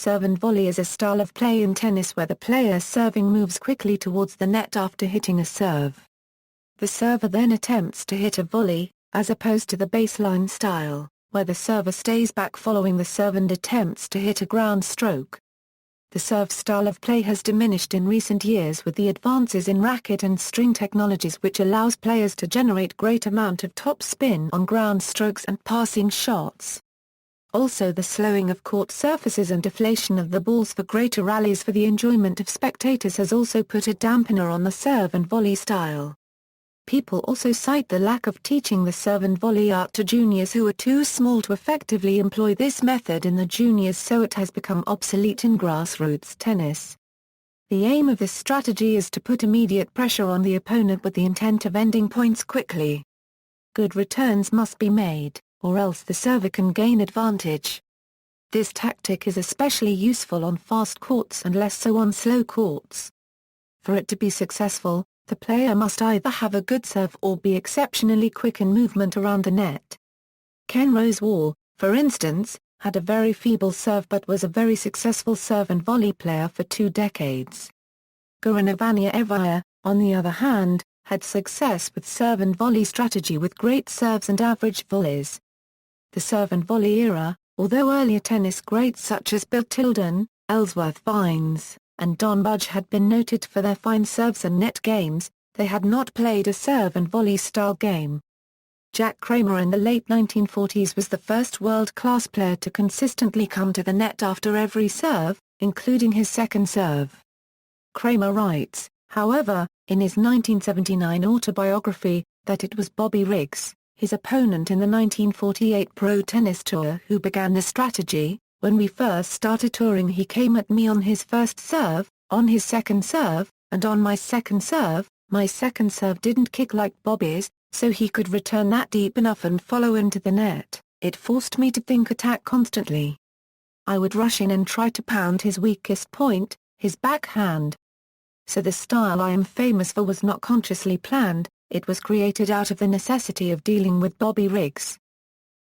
Serve and volley is a style of play in tennis where the player serving moves quickly towards the net after hitting a serve. The server then attempts to hit a volley, as opposed to the baseline style, where the server stays back following the serve and attempts to hit a ground stroke. The serve style of play has diminished in recent years with the advances in racket and string technologies, which allows players to generate great amount of top spin on ground strokes and passing shots. Also, the slowing of court surfaces and deflation of the balls for greater rallies for the enjoyment of spectators has also put a dampener on the serve and volley style. People also cite the lack of teaching the serve and volley art to juniors who are too small to effectively employ this method in the juniors, so it has become obsolete in grassroots tennis. The aim of this strategy is to put immediate pressure on the opponent with the intent of ending points quickly. Good returns must be made, or else the server can gain advantage. This tactic is especially useful on fast courts and less so on slow courts. For it to be successful, the player must either have a good serve or be exceptionally quick in movement around the net. Ken Rosewall, for instance, had a very feeble serve but was a very successful serve and volley player for 2 decades. Goran Ivanisevic, on the other hand, had success with serve and volley strategy with great serves and average volleys. The serve and volley era, although earlier tennis greats such as Bill Tilden, Ellsworth Vines, and Don Budge had been noted for their fine serves and net games, they had not played a serve and volley style game. Jack Kramer in the late 1940s was the first world-class player to consistently come to the net after every serve, including his second serve. Kramer writes, however, in his 1979 autobiography, that it was Bobby Riggs, his opponent in the 1948 Pro Tennis Tour, who began the strategy. When we first started touring, he came at me on his first serve, on his second serve, and on my second serve. My second serve didn't kick like Bobby's, so he could return that deep enough and follow into the net. It forced me to think attack constantly. I would rush in and try to pound his weakest point, his backhand. So the style I am famous for was not consciously planned, it was created out of the necessity of dealing with Bobby Riggs.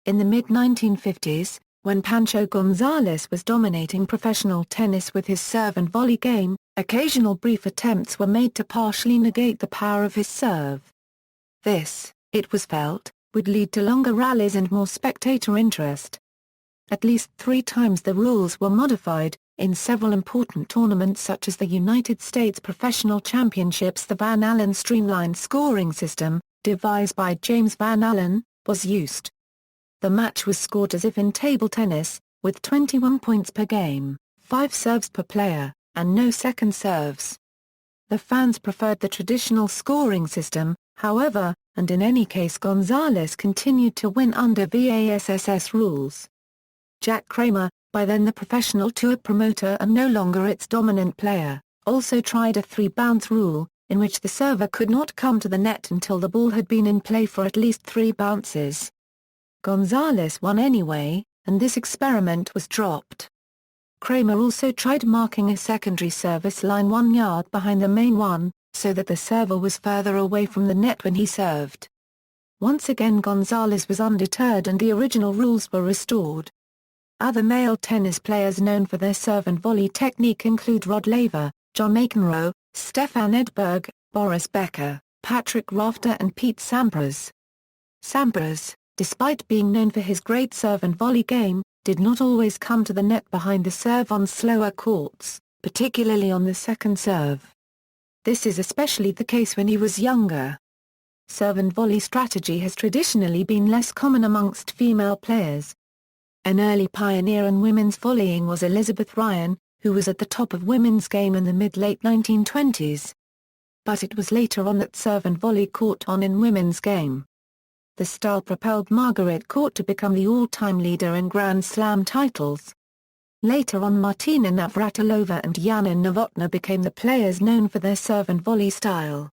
In the mid-1950s, when Pancho Gonzalez was dominating professional tennis with his serve and volley game, occasional brief attempts were made to partially negate the power of his serve. This, it was felt, would lead to longer rallies and more spectator interest. At least 3 times the rules were modified. In several important tournaments such as the United States Professional Championships, the Van Allen streamlined scoring system, devised by James Van Allen, was used. The match was scored as if in table tennis, with 21 points per game, 5 serves per player, and no second serves. The fans preferred the traditional scoring system, however, and in any case Gonzalez continued to win under VASSS rules. Jack Kramer, by then the professional tour promoter and no longer its dominant player, also tried a 3-bounce rule, in which the server could not come to the net until the ball had been in play for at least 3 bounces. Gonzalez won anyway, and this experiment was dropped. Kramer also tried marking a secondary service line 1 yard behind the main one, so that the server was further away from the net when he served. Once again Gonzalez was undeterred and the original rules were restored. Other male tennis players known for their serve and volley technique include Rod Laver, John McEnroe, Stefan Edberg, Boris Becker, Patrick Rafter and Pete Sampras. Sampras, despite being known for his great serve and volley game, did not always come to the net behind the serve on slower courts, particularly on the second serve. This is especially the case when he was younger. Serve and volley strategy has traditionally been less common amongst female players. An early pioneer in women's volleying was Elizabeth Ryan, who was at the top of women's game in the mid-late 1920s. But it was later on that serve and volley caught on in women's game. The style propelled Margaret Court to become the all-time leader in Grand Slam titles. Later on Martina Navratilova and Yana Novotná became the players known for their serve and volley style.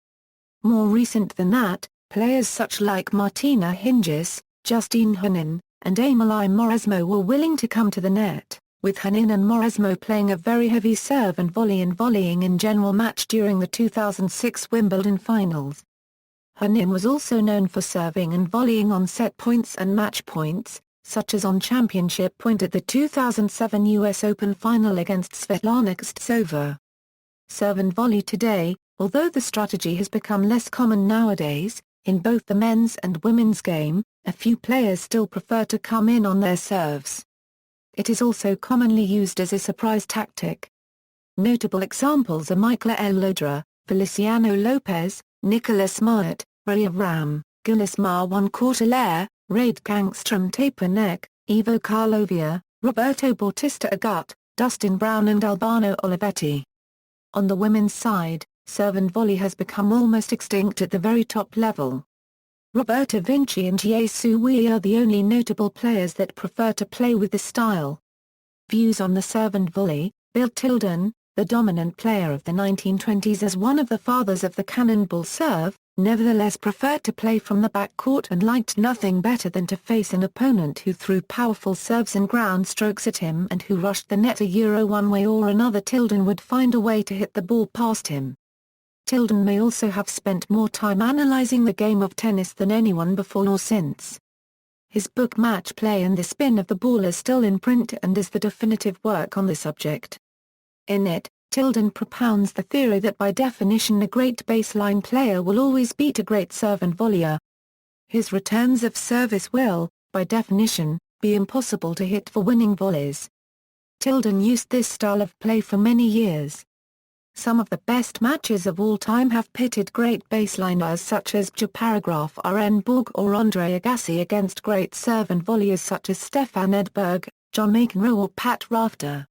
More recent than that, players such like Martina Hingis, Justine Henin, and Amalie Mauresmo were willing to come to the net, with Henin and Mauresmo playing a very heavy serve and volleying in general match during the 2006 Wimbledon finals. Henin was also known for serving and volleying on set points and match points, such as on championship point at the 2007 US Open final against Svetlana Kostsova. Serve and volley today, although the strategy has become less common nowadays, in both the men's and women's game, a few players still prefer to come in on their serves. It is also commonly used as a surprise tactic. Notable examples are Michael Lodra, Feliciano Lopez, Nicolas Mahut, Ray Ram, Gulismar 1/4 Raid Gangstrom Tapernek, Ivo Karlovia, Roberto Bautista Agut, Dustin Brown and Albano Olivetti. On the women's side, serve and volley has become almost extinct at the very top level. Roberta Vinci and Ye Sui are the only notable players that prefer to play with this style. Views on the serve and volley. Bill Tilden, the dominant player of the 1920s as one of the fathers of the cannonball serve, nevertheless preferred to play from the backcourt and liked nothing better than to face an opponent who threw powerful serves and ground strokes at him and who rushed the net one way or another. Tilden would find a way to hit the ball past him. Tilden may also have spent more time analyzing the game of tennis than anyone before or since. His book Match Play and the Spin of the Ball is still in print and is the definitive work on the subject. In it, Tilden propounds the theory that by definition a great baseline player will always beat a great serve and volleyer. His returns of service will, by definition, be impossible to hit for winning volleys. Tilden used this style of play for many years. Some of the best matches of all time have pitted great baseliners such as Paragraph R.N. Borg or Andre Agassi against great serve and volleyers such as Stefan Edberg, John McEnroe or Pat Rafter.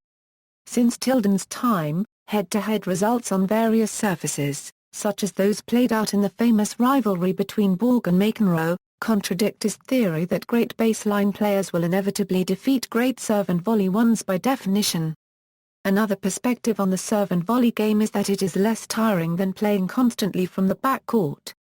Since Tilden's time, head-to-head results on various surfaces, such as those played out in the famous rivalry between Borg and McEnroe, contradict his theory that great baseline players will inevitably defeat great serve and volley ones by definition. Another perspective on the serve and volley game is that it is less tiring than playing constantly from the backcourt.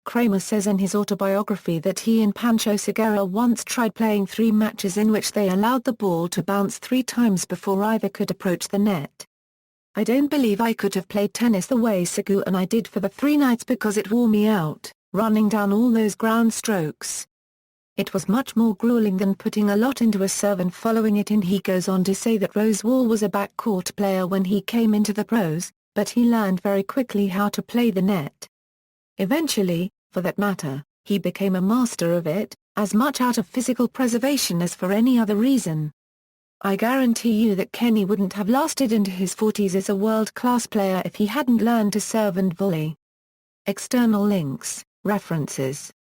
Kramer says in his autobiography that he and Pancho Segura once tried playing 3 matches in which they allowed the ball to bounce 3 times before either could approach the net. I don't believe I could have played tennis the way Segura and I did for the 3 nights because it wore me out, running down all those ground strokes. It was much more grueling than putting a lot into a serve and following it in. He goes on to say that Rose Wall was a backcourt player when he came into the pros, but he learned very quickly how to play the net. Eventually, for that matter, he became a master of it, as much out of physical preservation as for any other reason. I guarantee you that Kenny wouldn't have lasted into his 40s as a world-class player if he hadn't learned to serve and volley. External links, references